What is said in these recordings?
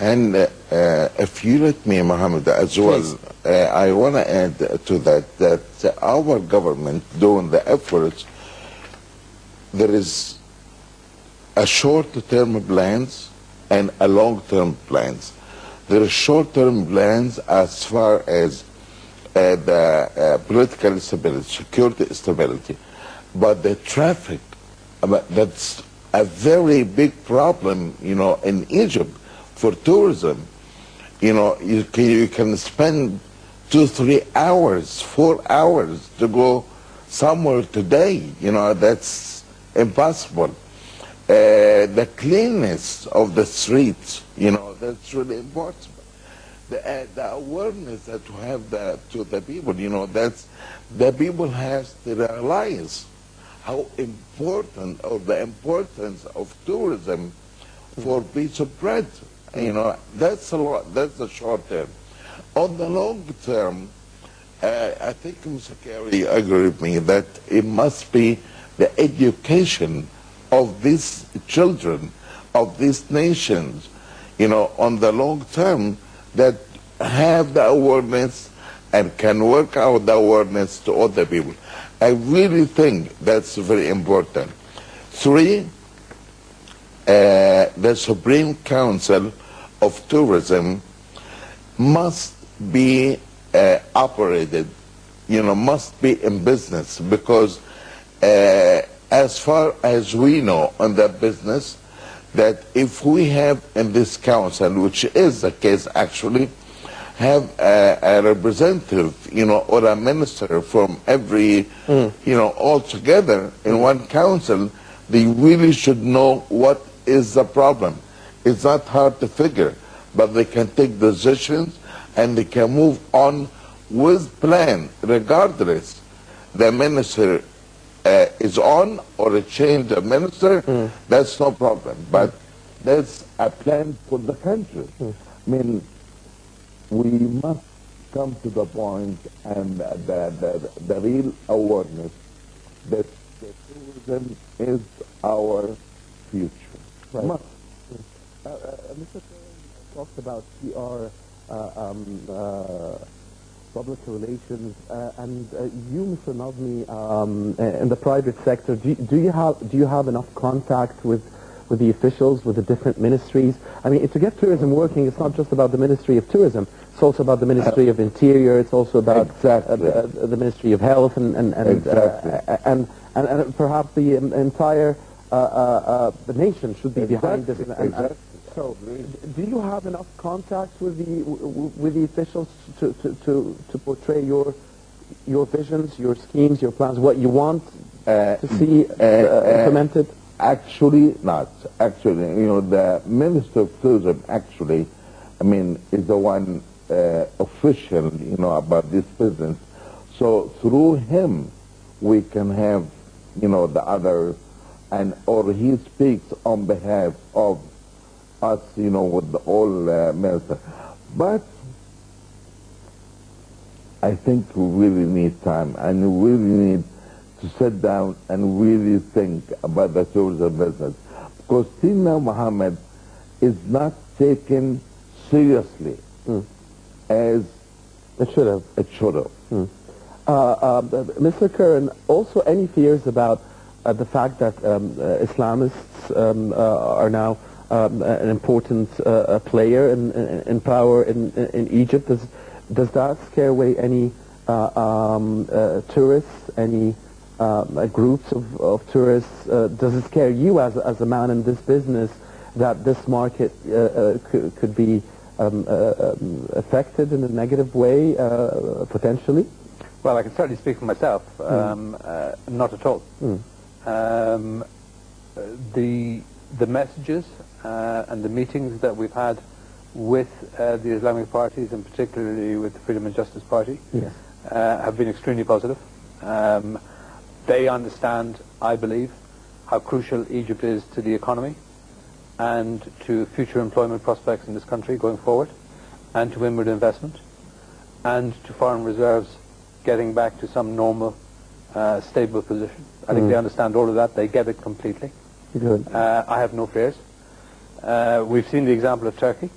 And if you let me, Mohammed, as well, I want to add to that our government doing the efforts, there is a short-term plans and a long-term plans. There are short-term plans as far as the political stability, security stability, but the traffic, that's a very big problem, in Egypt for tourism. You can spend 2-3 hours, 4 hours to go somewhere today. That's impossible. The cleanness of the streets, that's really important. The awareness that we have to the people, that's the people has to realize how important, or the importance of tourism for piece of bread. That's a lot. That's the short term. On the long term, I think Mr. Kerry agree with me that it must be the education of these children, of these nations, on the long term, that have the awareness and can work out the awareness to other people. I really think that's very important. 3, the Supreme Council of Tourism must be operated, must be in business, because as far as we know on that business, that if we have in this council, which is the case actually, have a representative, or a minister from every, all together in one council, they really should know what is the problem. It's not hard to figure, but they can take decisions and they can move on with plan, regardless the minister is on or a change of minister, that's no problem. But that's a plan for the country. I mean, we must come to the point and the real awareness that tourism is our future. Right. Mr. Kerry talked about PR, public relations, and you, Mr. Nazmy, in the private sector, do you have enough contact with the officials, with the different ministries? I mean, to get tourism working, it's not just about the Ministry of Tourism. It's also about the Ministry of Interior. It's also about the Ministry of Health, and perhaps the entire the nation should be behind this. So, do you have enough contact with the officials to portray your visions, your schemes, your plans, what you want to see implemented? Actually, not. Actually, the Minister of Tourism actually, is the one official, about this business. So through him, we can have, the other, or he speaks on behalf of us, with all ministers. But I think we really need time, and we really need to sit down and really think about the tourism business. Because till now, Mohammed is not taken seriously as it should have. It should have. Mr. Curran, also any fears about the fact that Islamists are now an important player in power in Egypt? Does that scare away any tourists, any groups of tourists? Does it scare you as a man in this business that this market could be affected in a negative way, potentially? Well, I can certainly speak for myself. Not at all. The messages and the meetings that we've had with the Islamic parties, and particularly with the Freedom and Justice Party, have been extremely positive. They understand, I believe, how crucial Egypt is to the economy and to future employment prospects in this country going forward, and to inward investment, and to foreign reserves getting back to some normal, stable position. I think they understand all of that. They get it completely. Good. I have no fears. We've seen the example of Turkey,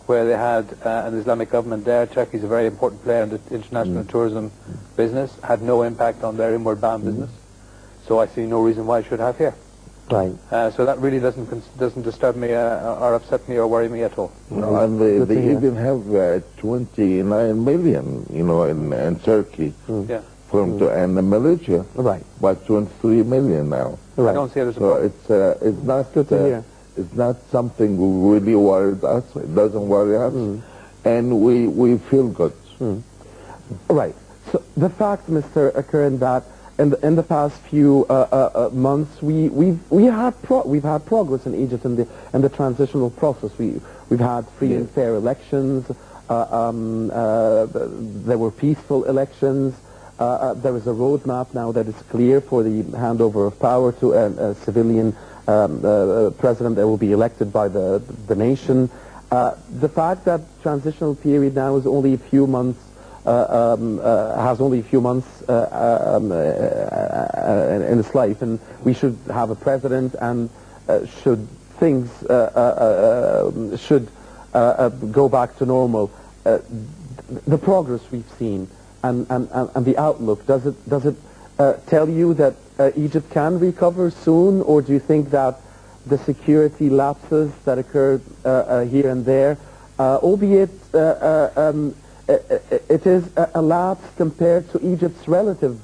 where they had an Islamic government there. Turkey is a very important player in the international tourism business, had no impact on their inward bound business. So I see no reason why it should have here. Right. So that really doesn't disturb me or upset me or worry me at all. No, and they even have 29 million, you know, in Turkey. Yeah. And Malaysia, Right. about 23 million now. Right. I don't see it as a So problem. it's not Good to hear. it's not something really worries us. It doesn't worry us, and we feel good. Right. So the fact, Mr. Curran, that in the past few months we've had progress in Egypt in the transitional process. We've had free and fair elections. There were peaceful elections. There is a roadmap now that is clear for the handover of power to a civilian president that will be elected by the nation. The fact that transitional period now is only a few months, has only a few months in its life, and we should have a president, and should things should go back to normal. The progress we've seen and the outlook, does it tell you that Egypt can recover soon, or do you think that the security lapses that occurred here and there, albeit it is a lapse compared to Egypt's relative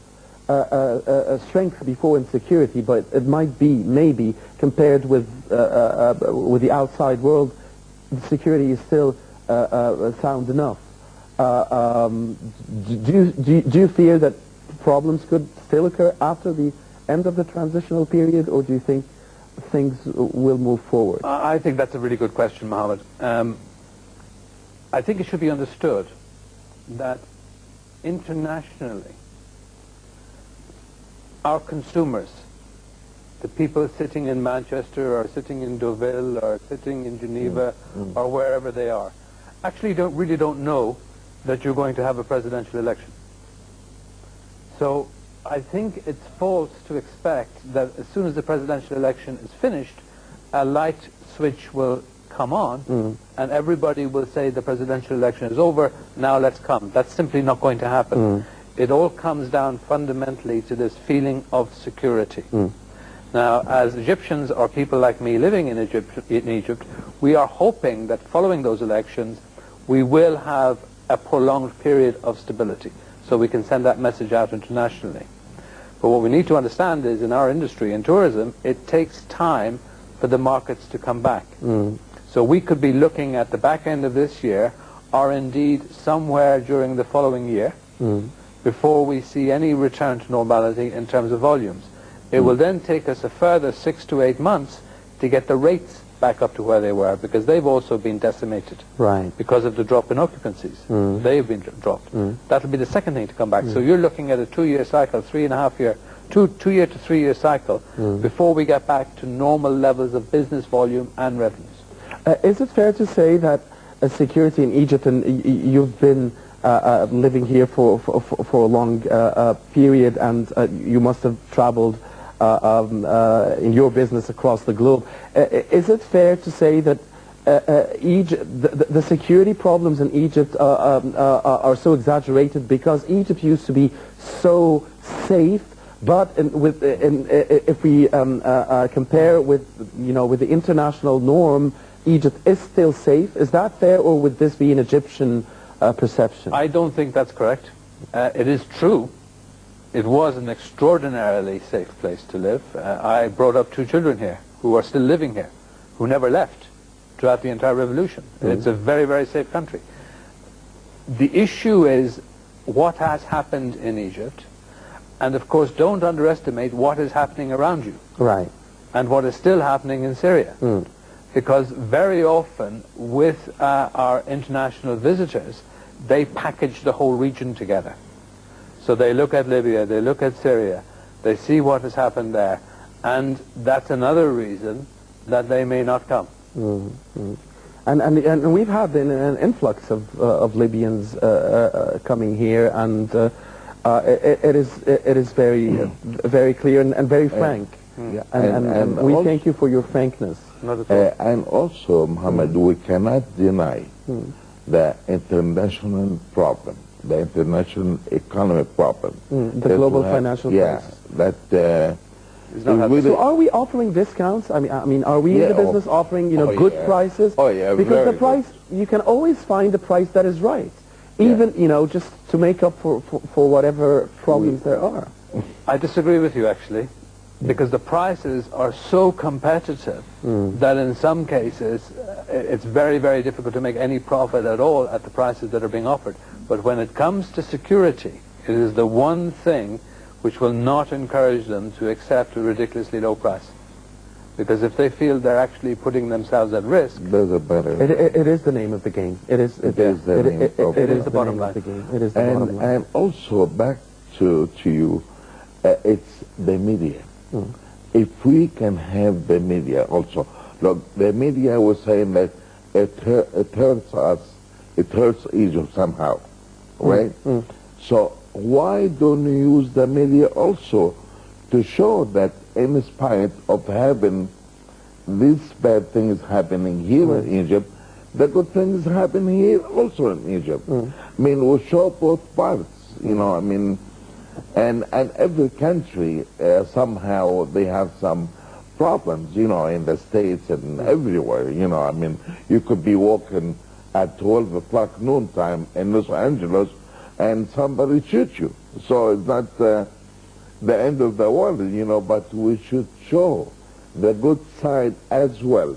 strength before insecurity, but it might be maybe compared with the outside world, the security is still sound enough. Do you fear that problems could still occur after the end of the transitional period, or do you think things will move forward? I think that's a really good question, Mohammed. I think it should be understood that internationally, our consumers, the people sitting in Manchester or sitting in Deauville or sitting in Geneva or wherever they are, actually really don't know that you're going to have a presidential election. So I think it's false to expect that as soon as the presidential election is finished, a light switch will come on and everybody will say the presidential election is over, now let's come. That's simply not going to happen. It all comes down fundamentally to this feeling of security. Now, as Egyptians or people like me living in Egypt, we are hoping that following those elections, we will have a prolonged period of stability, so we can send that message out internationally. But what we need to understand is, in our industry, in tourism, it takes time for the markets to come back. So we could be looking at the back end of this year, or indeed somewhere during the following year, before we see any return to normality in terms of volumes. It will then take us a further 6 to 8 months to get the rates back up to where they were, because they've also been decimated. Right. Because of the drop in occupancies. They've been dropped. That'll be the second thing to come back. So you're looking at a 2-year cycle, 2-year to 3-year cycle before we get back to normal levels of business volume and revenues. Is it fair to say that security in Egypt, and you've been living here for a long period, and you must have traveled in your business across the globe, is it fair to say that Egypt, the security problems in Egypt are so exaggerated because Egypt used to be so safe, but if we compare with the international norm, Egypt is still safe? Is that fair, or would this be an Egyptian perception? I don't think that's correct. It is true. It was an extraordinarily safe place to live. I brought up 2 children here who are still living here, who never left throughout the entire revolution. It's a very, very safe country. The issue is what has happened in Egypt, and of course don't underestimate what is happening around you. Right. And what is still happening in Syria. Because very often with our international visitors, they package the whole region together. So they look at Libya, they look at Syria, they see what has happened there, and that's another reason that they may not come. And we've had an influx of Libyans coming here, and it is very very clear and very frank. Yeah, and we also, thank you for your frankness. Not at all. and also, Mohammed, we cannot deny the international problem, the international economic problem. The that global we have. financial Yeah, crisis. that It's not happening. So are we offering discounts? I mean, are we in the business offering, good yeah. prices? Oh, yeah, Because the very price, you can always find the price that is right, even just to make up for whatever problems there are. I disagree with you, actually, because the prices are so competitive that in some cases it's very, very difficult to make any profit at all at the prices that are being offered. But when it comes to security, it is the one thing which will not encourage them to accept a ridiculously low price. Because if they feel they're actually putting themselves at risk, there's a better. It is the name of the game. It is the bottom line. It is the bottom line. And also back to you, it's the media. If we can have the media also, look, the media was saying that it hurts us, it hurts Egypt somehow, right? So why don't you use the media also to show that in spite of having these bad things happening here in Egypt, the good things happen here also in Egypt. I mean, we show both parts, I mean, and every country somehow they have some problems, in the States and everywhere, I mean, you could be walking at 12 o'clock noontime in Los Angeles and somebody shoots you. So it's not the end of the world, but we should show the good side as well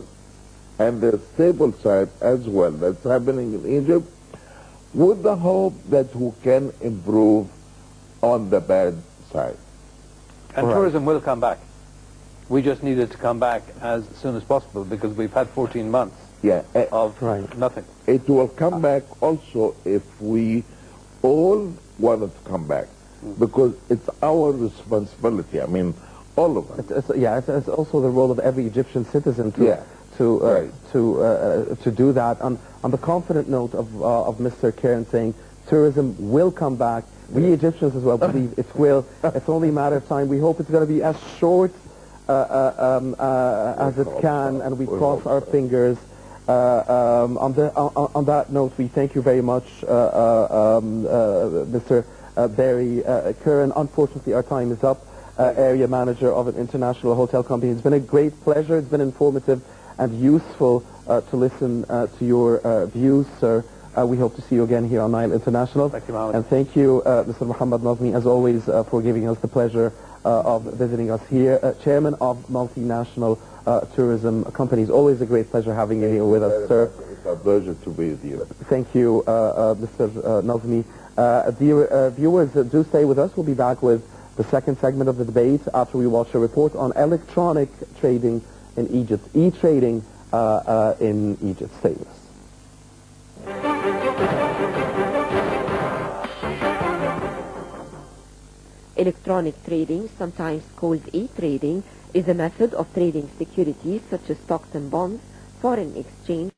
and the stable side as well that's happening in Egypt, with the hope that we can improve on the bad side. and tourism will come back. We just need it to come back as soon as possible because we've had 14 months of nothing. It will come back also if we all want it to come back, because it's our responsibility. I mean, all of us. It's also the role of every Egyptian citizen to do that. On the confident note of Mr. Karen saying tourism will come back, we Egyptians as well believe it will. It's only a matter of time. We hope it's going to be as short as it can, and we cross our fingers. On that note, we thank you very much, Mr. Barry Curran. Unfortunately, our time is up. Area manager of an international hotel company. It's been a great pleasure. It's been informative and useful to listen to your views, sir. We hope to see you again here on Nile International. Thank you, Mohammed. And thank you, Mr. Mohamed Nazmy, as always, for giving us the pleasure of visiting us here. Chairman of multinational tourism companies. Always a great pleasure having you here with us, sir. It's a pleasure to be with you. Thank you, Mr. Nazmy. Dear viewers, do stay with us. We'll be back with the second segment of the debate after we watch a report on electronic trading in Egypt, e-trading in Egypt. Stay with us. Electronic trading, sometimes called e-trading, is a method of trading securities such as stocks and bonds, foreign exchange,